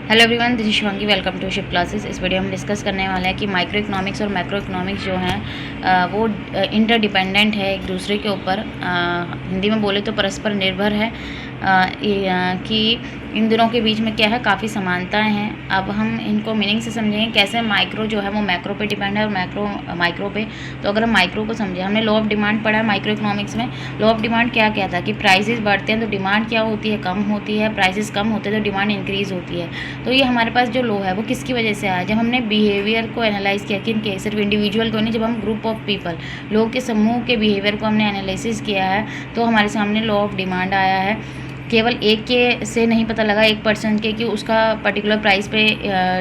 Hello everyone, this is Shivangi. Welcome to ship classes. इस video में हम डिस्कस करने वाले हैं कि माइक्रो इकोनॉमिक्स और मैक्रो इकोनॉमिक्स जो हैं वो इंटरडिपेंडेंट है एक दूसरे के ऊपर। हिंदी में बोले तो परस्पर निर्भर है। कि इन दोनों के बीच में क्या है, काफ़ी समानताएं हैं। अब हम इनको मीनिंग से समझेंगे कैसे माइक्रो जो है वो मैक्रो पे डिपेंड है और मैक्रो माइक्रो पे। तो अगर हम माइक्रो को समझें, हमने लॉ ऑफ डिमांड पढ़ा है माइक्रो इकोनॉमिक्स में। लॉ ऑफ डिमांड क्या कहता है कि प्राइसेस बढ़ते हैं तो डिमांड क्या होती है, कम होती है। प्राइसेस कम होते हैं तो डिमांड इंक्रीज़ होती है। तो ये हमारे पास जो लॉ है वो किसकी वजह से आया, जब हमने बिहेवियर को एनालाइज किया। किन के, सिर्फ इंडिविजुअल को नहीं, जब हम ग्रुप ऑफ पीपल, लोगों के समूह के बिहेवियर को हमने एनालिसिस किया है तो हमारे सामने लॉ ऑफ डिमांड आया है। केवल एक के से नहीं पता लगा, एक पर्सन के, कि उसका पर्टिकुलर प्राइस पे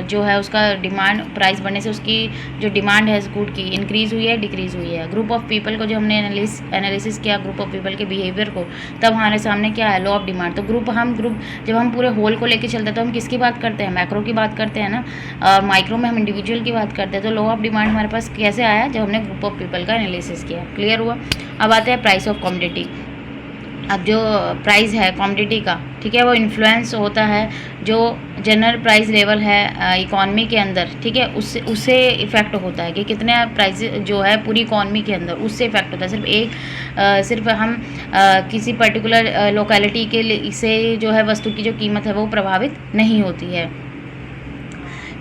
जो है उसका डिमांड, प्राइस बढ़ने से उसकी जो डिमांड है गुड की इंक्रीज़ हुई है डिक्रीज़ हुई है। ग्रुप ऑफ पीपल को जो हमने एनालिसिस किया, ग्रुप ऑफ पीपल के बिहेवियर को, तब हमारे सामने क्या है, लॉ ऑफ डिमांड। तो ग्रुप जब हम पूरे होल को लेकर चलते हैं तो हम किसकी बात करते हैं, मैक्रो की बात करते हैं ना। और माइक्रो में हम इंडिविजुअल की बात करते हैं। तो लॉ ऑफ डिमांड हमारे पास कैसे आया, जब हमने ग्रुप ऑफ पीपल का एनालिसिस किया। क्लियर हुआ। अब आते हैं प्राइस ऑफ कमोडिटी। अब जो प्राइस है कमोडिटी का, ठीक है, वो इन्फ्लुएंस होता है जो जनरल प्राइस लेवल है इकॉनमी के अंदर, ठीक है, उससे इफ़ेक्ट होता है कि कितने प्राइस जो है पूरी इकॉनमी के अंदर, उससे इफ़ेक्ट होता है। सिर्फ हम किसी पर्टिकुलर लोकेलिटी के लिए से जो है वस्तु की जो कीमत है वो प्रभावित नहीं होती है।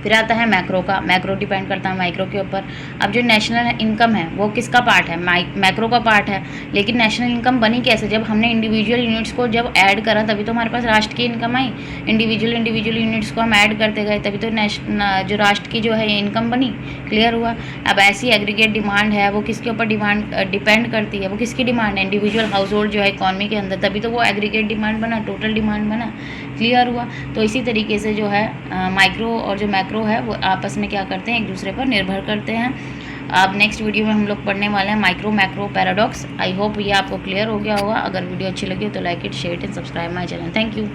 फिर आता है मैक्रो का। मैक्रो डिपेंड करता है माइक्रो के ऊपर। अब जो नेशनल इनकम है वो किसका पार्ट है, मैक्रो का पार्ट है। लेकिन नेशनल इनकम बनी कैसे, जब हमने इंडिविजुअल यूनिट्स को जब ऐड करा तभी तो हमारे पास राष्ट्र की इनकम आई। इंडिविजुअल यूनिट्स को हम ऐड करते गए तभी तो जो राष्ट्र की जो है इनकम बनी। क्लियर हुआ। अब ऐसी एग्रीगेट डिमांड है वो किसके ऊपर डिपेंड करती है, वो किसकी डिमांड है, इंडिविजुअल हाउस होल्ड जो है इकॉनमी के अंदर, तभी तो वो एग्रीगेट डिमांड बना, टोटल डिमांड बना। क्लियर हुआ। तो इसी तरीके से जो है माइक्रो और जो मैक्रो है वो आपस में क्या करते हैं, एक दूसरे पर निर्भर करते हैं। अब नेक्स्ट वीडियो में हम लोग पढ़ने वाले हैं micro macro paradox. I hope ये आपको क्लियर हो गया होगा। अगर वीडियो अच्छी लगी हो तो like it, share it and subscribe my channel. Thank you.